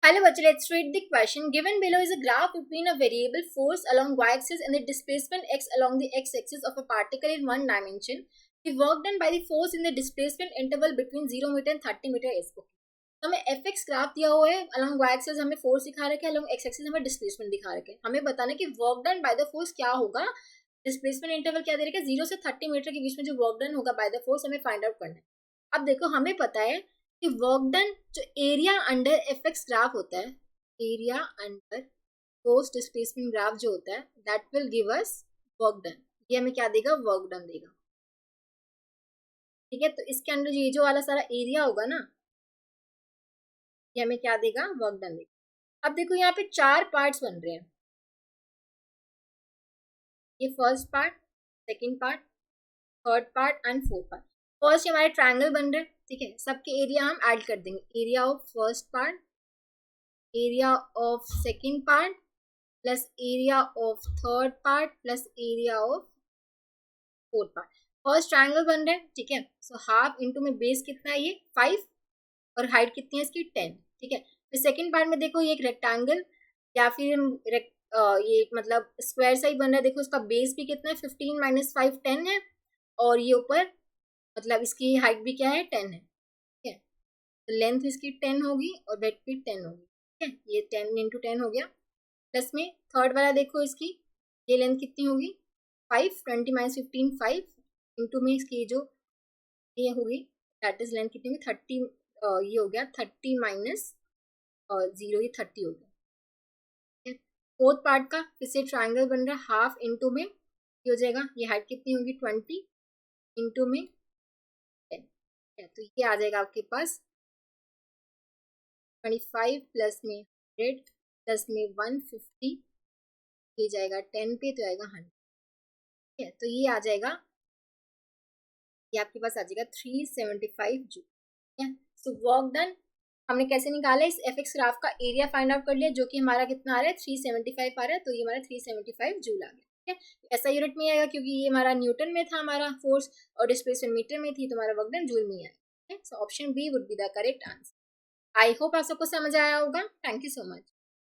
Hello, bachcha, let's read the question. Given below is a graph between a variable force along y-axis and the displacement x along the x-axis of a particle in one dimension. The work done by the force in the displacement interval between 0 meter and 30 meter is okay. तो हमें F x graph दिया हुआ है, along Y axis हमें force दिखा रखे हैं, along x axis हमें डिस्प्लेसमेंट दिखा रखे हैं. हमें बताना है कि work done by the force क्या होगा, डिस्प्लेसमेंट इंटरवल क्या दे रखा है, 0 से 30 मीटर के बीच में जो वर्क डन होगा बाय द फोर्स हमें फाइंड आउट करना है. अब देखो हमें पता है कि वर्क डन जो area under F x graph होता है, area under force displacement graph जो होता है, that will give us work done. ये हमें क्या देगा, वर्क डन देगा. ठीक है, तो इसके अंदर ये जो वाला सारा एरिया होगा ना, ये हमें क्या देगा, वर्क डन देगा. अब देखो यहाँ पे 4 पार्ट्स बन रहे हैं. ये first part, second part, third part and fourth part. First हमारे ट्रायंगल बन रहे हैं. ठीक है, सबके एरिया हम ऐड कर देंगे. Area of first part, area of second part plus area of third part plus area of fourth part. First triangle बन रहे हैं. ठीक है, सो हाफ इंटू में बेस कितना है, ये 5 और हाइट कितनी है इसकी 10. ठीक है, फिर सेकंड पार्ट में देखो ये एक रेक्टेंगल या फिर ये मतलब स्क्वायर सा ही बन रहा है. देखो इसका बेस भी कितना है, 15 माइनस 5 10 है, और ये ऊपर मतलब इसकी हाइट भी क्या है, 10 है. ठीक है, तो लेंथ इसकी 10 होगी और ब्रेड्थ भी 10 होगी. ठीक है, ये 10 इंटू 10 हो गया. प्लस में थर्ड वाला देखो, इसकी ये लेंथ कितनी होगी, 5, 20 माइनस 15 5 इंटू में इसकी जो ये होगी दैट इज लेंथ कितनी होगी 30. ये हो गया 30 माइनस 0, ये 30 हो गया. फोर्थ पार्ट का फिर से ट्राइंगल बन रहा है. हाफ इंटू में ये हो जाएगा, ये हाइट कितनी होगी 20 इंटू में 10. तो ये आ जाएगा आपके पास 25 प्लस में 100 प्लस में 150, ये जाएगा 10 पे तो आएगा 100. ठीक है, तो ये आ जाएगा, ये आपके पास आ जाएगा 375 जूल. ठीक है, सो वर्क डन हमने कैसे निकाला, इस एफ एक्स ग्राफ का एरिया फाइंड आउट कर लिया जो कि हमारा कितना आ रहा है 375 आ रहा है. तो ये हमारा 375 जूल आ गया. ठीक है, ऐसा यूनिट में आएगा क्योंकि ये हमारा न्यूटन में था हमारा फोर्स और डिस्प्लेसमेंट मीटर में थी, तो हमारा वर्क डन जूल में आएगा. ठीक है, so option B would be the correct answer. I hope आप सबको समझ आया होगा. Thank you so much.